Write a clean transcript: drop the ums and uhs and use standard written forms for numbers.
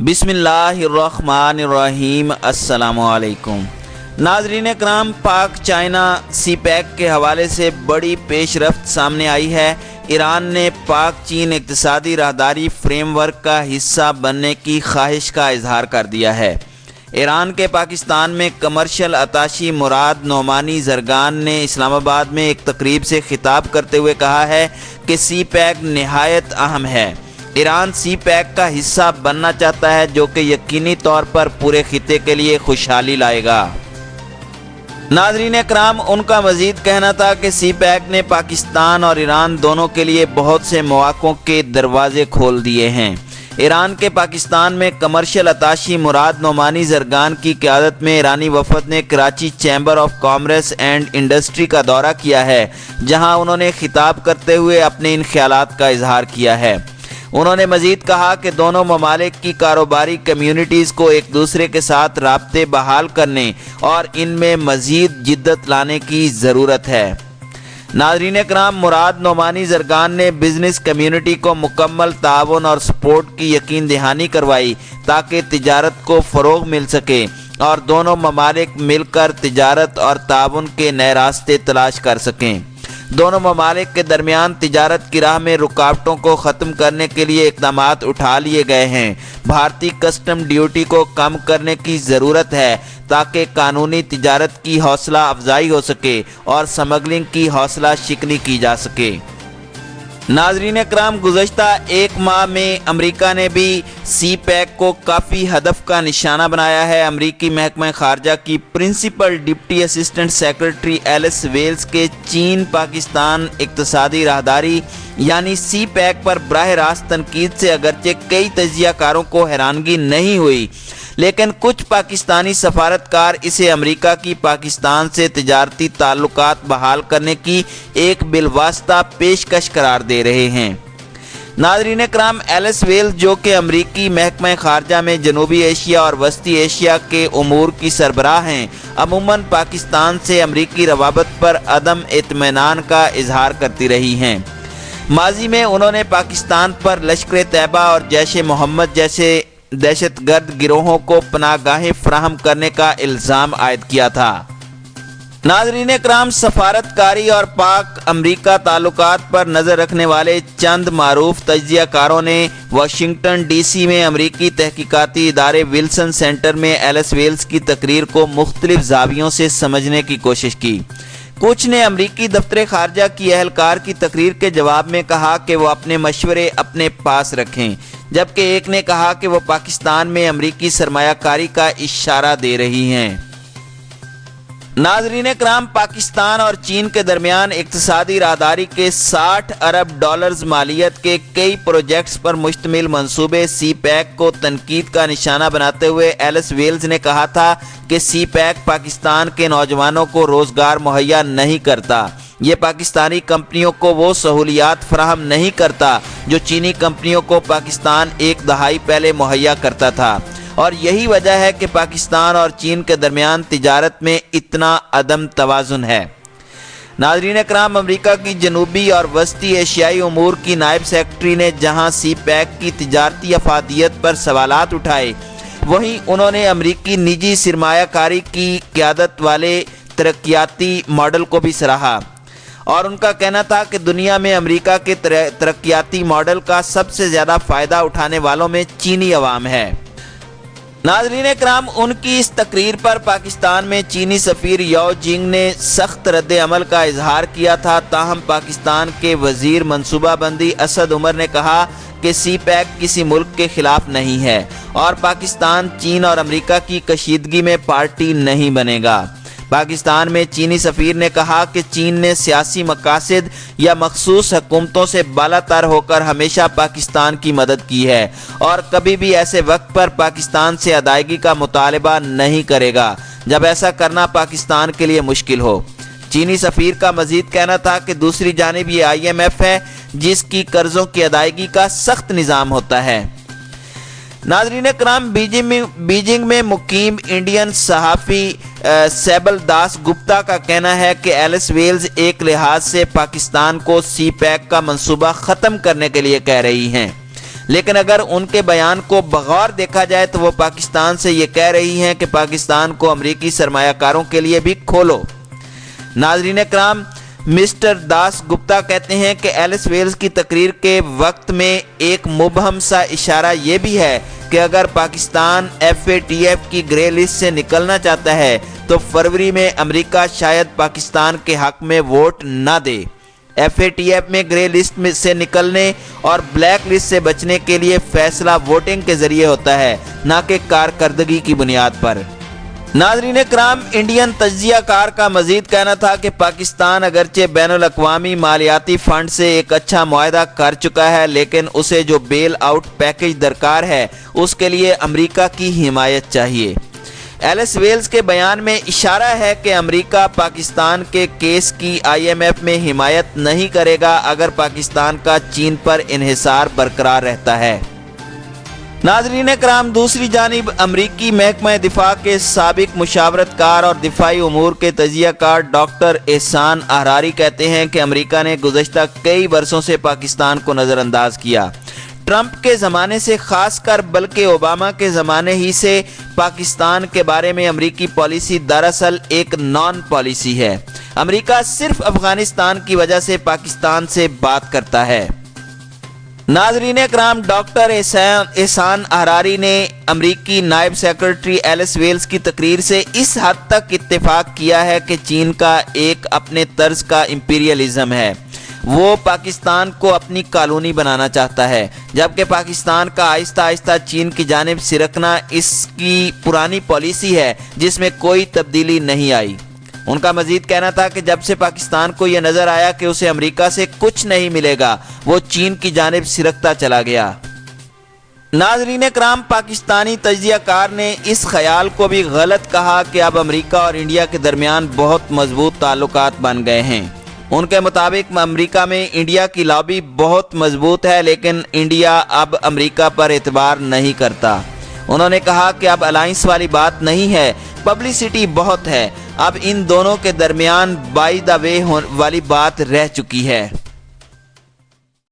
بسم اللہ الرحمن الرحیم۔ السلام علیکم ناظرین اکرام، پاک چائنا سی پیک کے حوالے سے بڑی پیش رفت سامنے آئی ہے۔ ایران نے پاک چین اقتصادی راہداری فریم ورک کا حصہ بننے کی خواہش کا اظہار کر دیا ہے۔ ایران کے پاکستان میں کمرشل اتاشی مراد نعمانی زرگان نے اسلام آباد میں ایک تقریب سے خطاب کرتے ہوئے کہا ہے کہ سی پیک نہایت اہم ہے۔ ایران سی پیک کا حصہ بننا چاہتا ہے، جو کہ یقینی طور پر پورے خطے کے لیے خوشحالی لائے گا۔ ناظرین اکرام، ان کا مزید کہنا تھا کہ سی پیک نے پاکستان اور ایران دونوں کے لیے بہت سے مواقعوں کے دروازے کھول دیے ہیں۔ ایران کے پاکستان میں کمرشل اتاشی مراد نعمانی زرگان کی قیادت میں ایرانی وفد نے Karachi chamber of commerce and industry کا دورہ کیا ہے، جہاں انہوں نے خطاب کرتے ہوئے اپنے ان خیالات کا اظہار کیا ہے۔ انہوں نے مزید کہا کہ دونوں ممالک کی کاروباری کمیونٹیز کو ایک دوسرے کے ساتھ رابطے بحال کرنے اور ان میں مزید جدت لانے کی ضرورت ہے۔ ناظرین اکرام، مراد نعمانی زرگان نے بزنس کمیونٹی کو مکمل تعاون اور سپورٹ کی یقین دہانی کروائی تاکہ تجارت کو فروغ مل سکے اور دونوں ممالک مل کر تجارت اور تعاون کے نئے راستے تلاش کر سکیں۔ دونوں ممالک کے درمیان تجارت کی راہ میں رکاوٹوں کو ختم کرنے کے لیے اقدامات اٹھا لیے گئے ہیں۔ بھارتی کسٹم ڈیوٹی کو کم کرنے کی ضرورت ہے تاکہ قانونی تجارت کی حوصلہ افزائی ہو سکے اور سمگلنگ کی حوصلہ شکنی کی جا سکے۔ ناظرین اکرام، گزشتہ ایک ماہ میں امریکہ نے بھی سی پیک کو کافی ہدف کا نشانہ بنایا ہے۔ امریکی محکمہ خارجہ کی principal deputy assistant secretary Alice Wells کے چین پاکستان اقتصادی راہداری یعنی سی پیک پر براہ راست تنقید سے اگرچہ کئی تجزیہ کاروں کو حیرانگی نہیں ہوئی، لیکن کچھ پاکستانی سفارتکار اسے امریکہ کی پاکستان سے تجارتی تعلقات بحال کرنے کی ایک بالواسطہ پیشکش قرار دے رہے ہیں۔ ناظرین اکرام، ایلس ویل جو کہ امریکی محکمہ خارجہ میں جنوبی ایشیا اور وسطی ایشیا کے امور کی سربراہ ہیں، عموماً پاکستان سے امریکی روابط پر عدم اطمینان کا اظہار کرتی رہی ہیں۔ ماضی میں انہوں نے پاکستان پر لشکر طیبہ اور جیش محمد جیسے دہشت گرد گروہوں کو پناہ گاہیں فراہم کرنے کا الزام عائد کیا تھا۔ ناظرین اکرام، سفارتکاری اور پاک امریکہ تعلقات پر نظر رکھنے والے چند معروف تجزیہ کاروں نے واشنگٹن ڈی سی میں امریکی تحقیقاتی ادارے ولسن سینٹر میں ایلس ویلز کی تقریر کو مختلف زاویوں سے سمجھنے کی کوشش کی۔ کچھ نے امریکی دفتر خارجہ کی اہلکار کی تقریر کے جواب میں کہا کہ وہ اپنے مشورے اپنے پاس رکھیں، جبکہ ایک نے کہا کہ وہ پاکستان میں امریکی سرمایہ کاری کا اشارہ دے رہی ہیں۔ ناظرین اکرام، پاکستان اور چین کے درمیان اقتصادی راہداری کے 60 ارب ڈالرز مالیت کے کئی پروجیکٹس پر مشتمل منصوبے سی پیک کو تنقید کا نشانہ بناتے ہوئے ایلس ویلز نے کہا تھا کہ سی پیک پاکستان کے نوجوانوں کو روزگار مہیا نہیں کرتا۔ یہ پاکستانی کمپنیوں کو وہ سہولیات فراہم نہیں کرتا جو چینی کمپنیوں کو پاکستان ایک دہائی پہلے مہیا کرتا تھا، اور یہی وجہ ہے کہ پاکستان اور چین کے درمیان تجارت میں اتنا عدم توازن ہے۔ ناظرین اکرام، امریکہ کی جنوبی اور وسطی ایشیائی امور کی نائب سیکرٹری نے جہاں سی پیک کی تجارتی افادیت پر سوالات اٹھائے، وہیں انہوں نے امریکی نجی سرمایہ کاری کی قیادت والے ترقیاتی ماڈل کو بھی سراہا، اور ان کا کہنا تھا کہ دنیا میں امریکہ کے ترقیاتی ماڈل کا سب سے زیادہ فائدہ اٹھانے والوں میں چینی عوام ہے۔ ناظرین اکرام، ان کی اس تقریر پر پاکستان میں چینی سفیر یاو جنگ نے سخت رد عمل کا اظہار کیا تھا، تاہم پاکستان کے وزیر منصوبہ بندی اسد عمر نے کہا کہ سی پیک کسی ملک کے خلاف نہیں ہے اور پاکستان چین اور امریکہ کی کشیدگی میں پارٹی نہیں بنے گا۔ پاکستان میں چینی سفیر نے کہا کہ چین نے سیاسی مقاصد یا مخصوص حکومتوں سے بالا تر ہو کر ہمیشہ پاکستان کی مدد کی ہے اور کبھی بھی ایسے وقت پر پاکستان سے ادائیگی کا مطالبہ نہیں کرے گا جب ایسا کرنا پاکستان کے لیے مشکل ہو۔ چینی سفیر کا مزید کہنا تھا کہ دوسری جانب یہ IMF ہے جس کی قرضوں کی ادائیگی کا سخت نظام ہوتا ہے۔ ناظرین اکرام، بیجنگ میں مقیم انڈین صحافی سیبل داس گپتا کا کہنا ہے کہ ایلس ویلز ایک لحاظ سے پاکستان کو سی پیک کا منصوبہ ختم کرنے کے لیے کہہ رہی ہیں۔ لیکن اگر ان کے بیان کو بغور دیکھا جائے تو وہ پاکستان سے یہ کہہ رہی ہیں کہ پاکستان کو امریکی سرمایہ کاروں کے لیے بھی کھولو۔ ناظرین کرام، مسٹر داس گپتا کہتے ہیں کہ ایلس ویلز کی تقریر کے وقت میں ایک مبہم سا اشارہ یہ بھی ہے کہ اگر پاکستان FATF کی گرے لسٹ سے نکلنا چاہتا ہے تو فروری میں امریکہ شاید پاکستان کے حق میں ووٹ نہ دے۔ FATF میں گرے لسٹ سے نکلنے اور بلیک لسٹ سے بچنے کے لیے فیصلہ ووٹنگ کے ذریعے ہوتا ہے، نہ کہ کارکردگی کی بنیاد پر۔ ناظرین کرام، انڈین تجزیہ کار کا مزید کہنا تھا کہ پاکستان اگرچہ بین الاقوامی مالیاتی فنڈ سے ایک اچھا معاہدہ کر چکا ہے، لیکن اسے جو بیل آؤٹ پیکج درکار ہے اس کے لیے امریکہ کی حمایت چاہیے۔ ایلس ویلز کے بیان میں اشارہ ہے کہ امریکہ پاکستان کے کیس کی IMF میں حمایت نہیں کرے گا اگر پاکستان کا چین پر انحصار برقرار رہتا ہے۔ ناظرین کرام، دوسری جانب امریکی محکمہ دفاع کے سابق مشاورت کار اور دفاعی امور کے تجزیہ کار ڈاکٹر احسان احراری کہتے ہیں کہ امریکہ نے گزشتہ کئی برسوں سے پاکستان کو نظر انداز کیا۔ ٹرمپ کے زمانے سے خاص کر بلکہ اوباما کے زمانے ہی سے پاکستان کے بارے میں امریکی پالیسی دراصل ایک نان پالیسی ہے۔ امریکہ صرف افغانستان کی وجہ سے پاکستان سے بات کرتا ہے۔ ناظرین اکرام، ڈاکٹر احسان احراری نے امریکی نائب سیکرٹری ایلس ویلز کی تقریر سے اس حد تک اتفاق کیا ہے کہ چین کا ایک اپنے طرز کا امپیریلزم ہے۔ وہ پاکستان کو اپنی کالونی بنانا چاہتا ہے، جبکہ پاکستان کا آہستہ آہستہ چین کی جانب سرکنا اس کی پرانی پالیسی ہے جس میں کوئی تبدیلی نہیں آئی۔ ان کا مزید کہنا تھا کہ جب سے پاکستان کو یہ نظر آیا کہ اسے امریکہ سے کچھ نہیں ملے گا، وہ چین کی جانب سرکتا چلا گیا۔ ناظرین اکرام، پاکستانی تجزیہ کار نے اس خیال کو بھی غلط کہا کہ اب امریکہ اور انڈیا کے درمیان بہت مضبوط تعلقات بن گئے ہیں۔ ان کے مطابق امریکہ میں انڈیا کی لابی بہت مضبوط ہے، لیکن انڈیا اب امریکہ پر اعتبار نہیں کرتا۔ انہوں نے کہا کہ اب الائنس والی بات نہیں ہے، پبلسٹی بہت ہے، اب ان دونوں کے درمیان بائی دا وے والی بات رہ چکی ہے۔